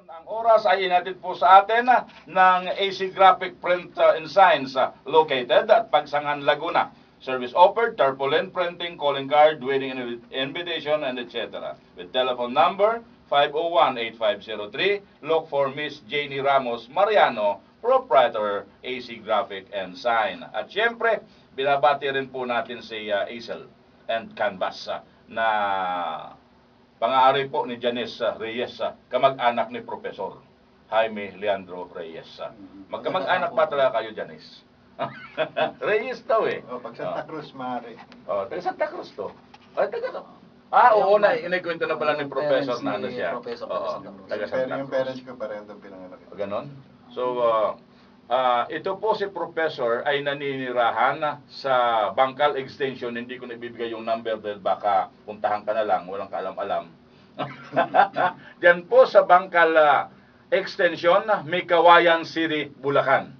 Ang oras ay inatid po sa atin ng AC Graphic Print and Signs located at Pagsangan, Laguna. Service offered, tarpaulin printing, calling card, wedding invitation, and etc. With telephone number 501-8503. Look for Miss Janie Ramos Mariano, proprietor AC Graphic and Sign. At syempre, binabati rin po natin si Hazel and Canvas na pang-aari po ni Janice Reyes, kamag-anak ni Professor Jaime Leandro Reyes. Magkamag-anak ba talaga kayo, Janice? Reyes daw eh. Pag Santa Cruz, maaari. Taga Santa Cruz to. Ay, taga oo, inikwento na pala ni Professor na ano siya. Taga Santa Cruz. Yung parents ko pareho itong pinanganak. Ganon? So, ito po si Professor ay naninirahan sa Bangkal Extension. Hindi ko nabibigay yung number dahil baka puntahan ka na lang, walang kaalam-alam. Diyan po sa Bangkal Extension, Mikawayan City, Bulacan.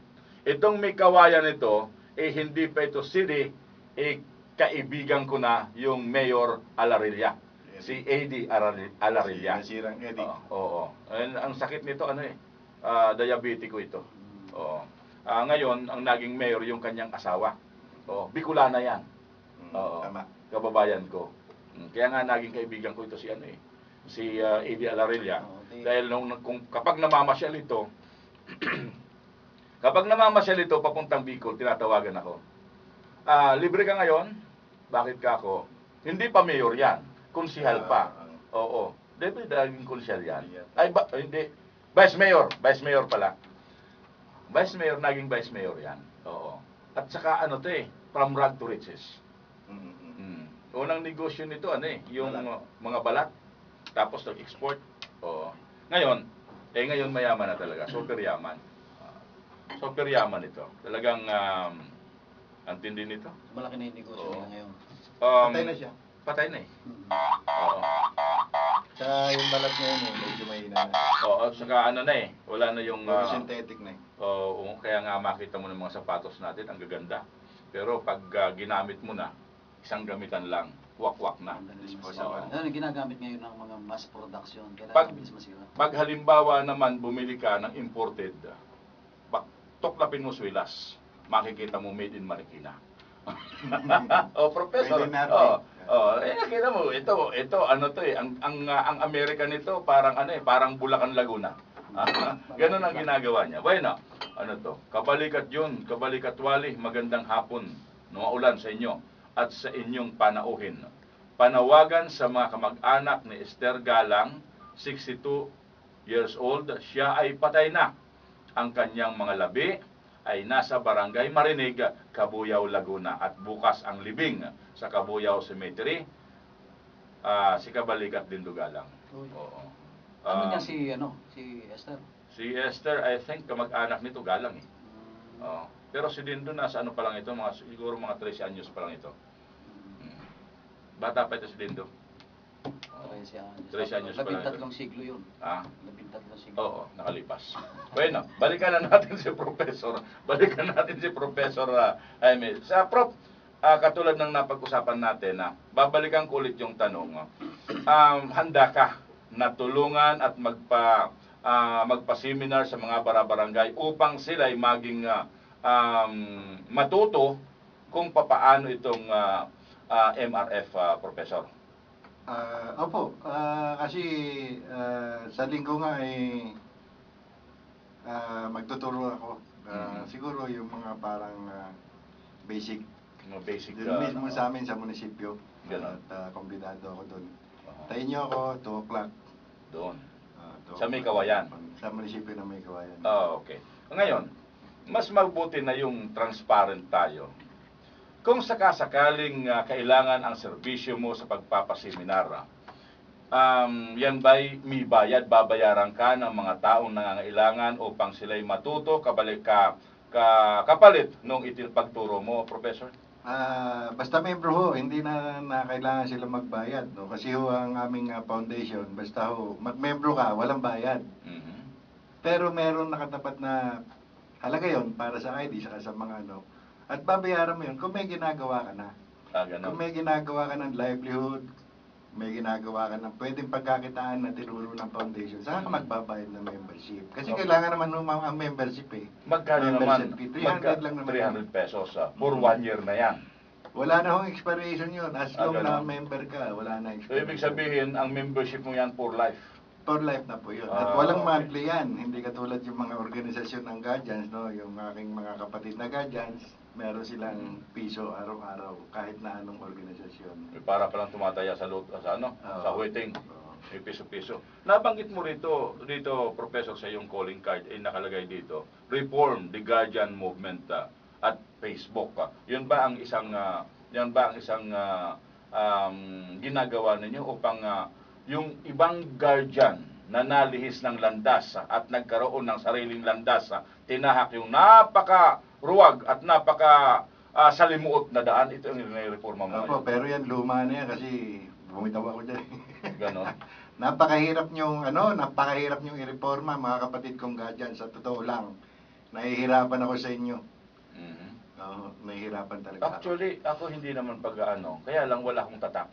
Itong Mikawayan ito, hindi pa ito city, kaibigan ko na yung Mayor Alarilla. Si A.D. Alarilla. Nasirang Eddie. Oo. Ang sakit nito, diabetiko ito. Oo. Ngayon, ang naging mayor yung kanyang asawa. Bicolana yan. Tama. Kababayan ko. Kaya nga naging kaibigan ko ito si A.D. Alarilla. Dahil kapag namamasyal ito, papuntang Bicol, tinatawagan ako. Libre ka ngayon? Bakit ka ako? Hindi pa mayor yan. Konsihal pa. Oo. Dito naging konsihal yan. Hindi. Vice mayor pala. Vice mayor, naging vice mayor yan. Oo. At saka from rag to riches. Unang negosyo nito, yung mga balat. Tapos nag-export. Oo. Ngayon mayaman na talaga. Super yaman. Super yaman ito. Talagang, ang tindi nito. Malaki na yung negosyo nila ngayon. Patay na siya. Patay na eh. Oo. Tsaka yung balat niya medyo mahina na. Oo, at saka wala na yung synthetic na eh. Oo, kaya nga makita mo ng mga sapatos natin, ang gaganda. Pero pag ginamit mo na, isang gamitan lang, wak-wak na. Ano ginagamit ngayon ng mga mass production? Pag halimbawa naman bumili ka ng imported, tuklapin mo swilas, makikita mo made in Marikina. Professor. Nakita mo, ito ang American nito, parang Bulacan, Laguna. Ganun ang ginagawa niya. Bueno, kabalikat yun, kabalikat wali, magandang hapon, ulan sa inyo at sa inyong panauhin. Panawagan sa mga kamag-anak ni Esther Galang, 62 years old, siya ay patay na. Ang kanyang mga labi ay nasa barangay Marinig, Cabuyao, Laguna. At bukas ang libing sa Cabuyao Cemetery, si Kabalikat Dindugalang. Oo. Ano niya si Esther? Si Esther, I think, kamag-anak nito Galang eh. Pero si Dindo nasa pa lang ito, siguro mga 13 anyos pa lang ito. Bata pa ito si Dindo. 13 anyos pa lang ito. 13 siglo yun. 13 siglo. Oo, nakalipas. Bueno, balikan na natin si Professor. Jaime. Sa Prof, katulad ng napag-usapan natin, babalikan ko ulit yung tanong. Handa ka na tulungan at magpa-seminar sa mga barangay upang sila ay maging matuto kung papaano itong MRF, Professor? Opo, kasi sa linggo nga ay magtuturo ako. Siguro yung mga parang basic. Doon mismo sa amin sa munisipyo. At kumbidado ako doon. Tayin niyo ako, 2 o'clock. Doon? Sa Mikawayan? Sa munisipyo ng Mikawayan. Okay. Ngayon, mas mabuti na yung transparent tayo. Kung sakasakaling kailangan ang serbisyo mo sa pagpapaseminar, yan ba'y may bayad, babayaran ka ng mga taong nangangailangan upang sila'y matuto kapalit nung pagturo mo, Professor? Basta membro ho, hindi na kailangan sila magbayad. No? Kasi ho ang aming foundation, basta ho, mag-membro ka, walang bayad. Pero meron nakatapat na halaga yon para sa ID, saka sa mga at babayaran mo yun kung may ginagawa ka na. Kung may ginagawa ka ng livelihood, may ginagawa ka ng pwedeng pagkakitaan na tinuro ng foundation, saan ka magbabayad ng membership? Kasi Okay. kailangan naman ang membership eh. Magkano naman? Membership fee, 300 lang naman. 300 pesos for 1 year na yan. Wala na hong expiration yun. As long na Ganon. member ka, wala na So, expiration. ibig sabihin, ang membership mo yan for life. For life na po yun. At walang Okay. monthly yan. Hindi katulad yung mga organisasyon ng guardians, no? Yung aking mga kapatid na guardians, meron silang piso araw-araw kahit na anong organisasyon. Para palang tumataya sa sa waiting. Oo. May piso-piso. Nabanggit mo rito, Professor, sa iyong calling card, nakalagay dito, Reform the Guardian Movement at Facebook. Yun ba ang isang ginagawa ninyo upang yung ibang guardian na nalihis ng landas at nagkaroon ng sariling landas, tinahak yung napaka-ruwag at salimuot na daan, ito yung reforma mo Opo, ngayon. pero yan luma na yan kasi bumitaw ako dyan. Ganon. napakahirap niyong i-reforma mga kapatid kong guardians. Sa totoo lang, nahihirapan ako sa inyo. Mhm. Oo, nahihirapan talaga ako. Actually, ako hindi naman kaya lang wala akong tatak.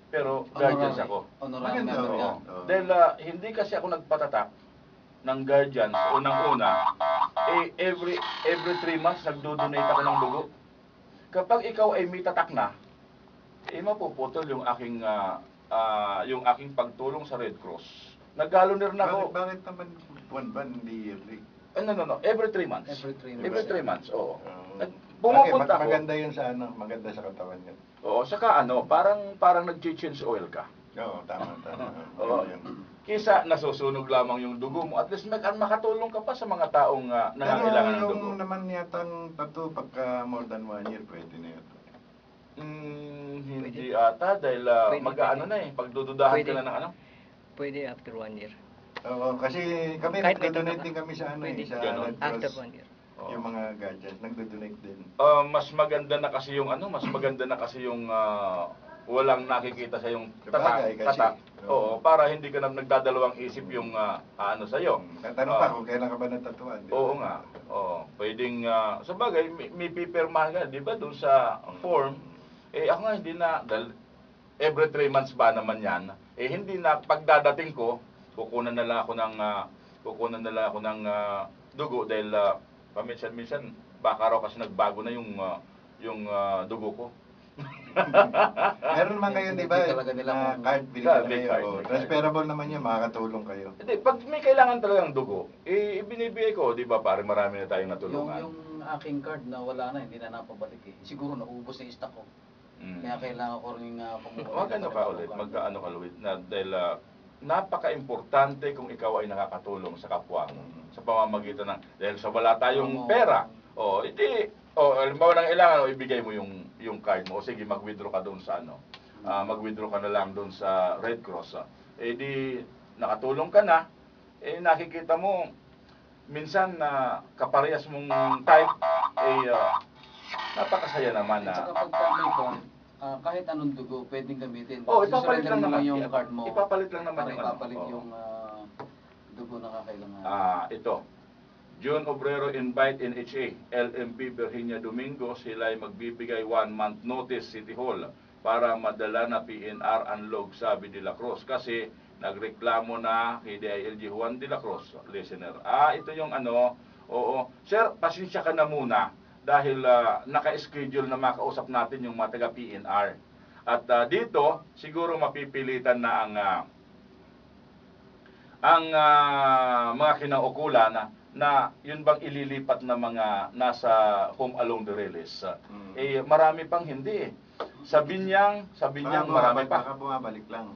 Pero guardians ako. Honorary Maganda, member oo. yan. Oo. Dahil hindi kasi ako nagpatatak ng guardians unang-una, every 3 months nagdo-donate ako ng dugo. Kapag ikaw ay may tatak na, mapuputol yung aking pagtulong sa Red Cross. Nag-volunteer na ako. Bakit naman buwan-buwan, hindi yearly? No. Every 3 months. Every 3 months. Every 3 months, oo. Okay, Pumupunta ako. maganda yun sa maganda sa katawan yun. Oo, saka parang nag-change oil ka. Oo, tama. Oo. Yun. Kisa nasusunog lamang yung dugo mo, at least makatulong ka pa sa mga taong nangangailangan ng Pero dugo. yung naman yatang tattoo pagka more than 1 year, pwede na yun. Hindi ata dahil mag-ano na pagdududahan ka Pwede. na ng ano. Pwede after 1 year. Oo, kasi kami Kahit may nagdo-donate tatak. din kami sa Pwede. sa Ganon. Red Cross. After 1 year. Oo. Yung mga guardians, nagdo-donate din. Mas maganda na kasi yung walang nakikita sa yung Sabagay, kasi, tatak. oo. Oo, para hindi ka na nagdadalawang isip yung sa iyo. Tatanong pa kung kailan ka ba natatuan. di ba? Oo nga. Oo, pwedeng sa bagay may pipirmahan ka, 'di ba, doon sa form. Ako nga hindi na dahil every 3 months ba naman 'yan. Hindi na pagdadating ko, kukunan na lang ako ng dugo dahil paminsan-minsan baka raw kasi nagbago na yung dugo ko. Meron naman kayo, di ba? Hindi talaga nila Na kung- card, binigyan May kayo. card, Oo, may card. transferable naman yun, makakatulong kayo. Hindi, pag may kailangan talagang dugo, ibinibigay ko, 'di ba? Pare marami na tayong natulungan. Yung aking card na wala na, hindi na napabalik eh. Siguro naubos na yung stock ko. Mm. Kaya kailangan ko rin kumuha. Magano ka ulit, magkaano ka ulit na dahil napaka-importante kung ikaw ay nakakatulong sa kapwa mo sa pamamagitan ng dahil sa wala tayong Oo. pera. Halimbawa nang kailangan ibigay mo yung card mo o sige mag-withdraw ka doon sa mag-withdraw ka na lang doon sa Red Cross. Di nakatulong ka na, nakikita mo minsan na kaparehas mong type napakasaya naman At saka na pagka may card, kahit anong dugo, pwedeng gamitin. ipapalit Susurrender lang mo naman yung card mo. Ipapalit lang naman Para yung ipapalit oo. yung dugo na kakailangan. Ito. June Obrero invite NHA, LMP Virginia Domingo, sila ay magbibigay 1 month notice City Hall para madala na PNR unlog, sabi de la Cruz. Kasi nagreklamo na kay DILG Juan de la Cruz, listener. Ito yung oo. Sir, pasensya ka na muna dahil naka-schedule na makausap natin yung mga taga PNR. At dito, siguro mapipilitan na ang mga kinaukulan na yun bang ililipat na mga nasa home along the release. Marami pang hindi. Sa Binyang marami pa. Baka bumabalik lang.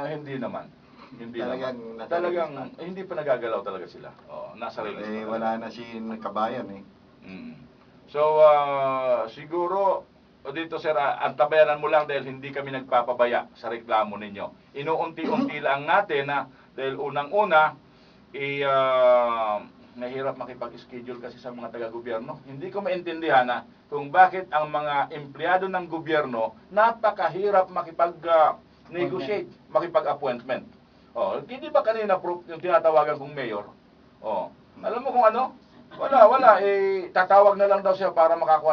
Hindi naman. Hindi Talagang naman. nasa Talagang release na. hindi pa nagagalaw talaga sila. Nasa release na talaga. Wala na si kabayan So, siguro, dito sir, antabayanan mo lang dahil hindi kami nagpapabaya sa reklamo ninyo. Inuunti-unti lang natin dahil unang-una, nahirap makipag-schedule kasi sa mga taga-gobyerno. Hindi ko maintindihan kung bakit ang mga empleyado ng gobyerno napakahirap makipag-negotiate, makipag-appointment. Hindi ba kanina yung tinatawagan kong mayor? Alam mo kung ano? Wala. Tatawag na lang daw siya para makakuha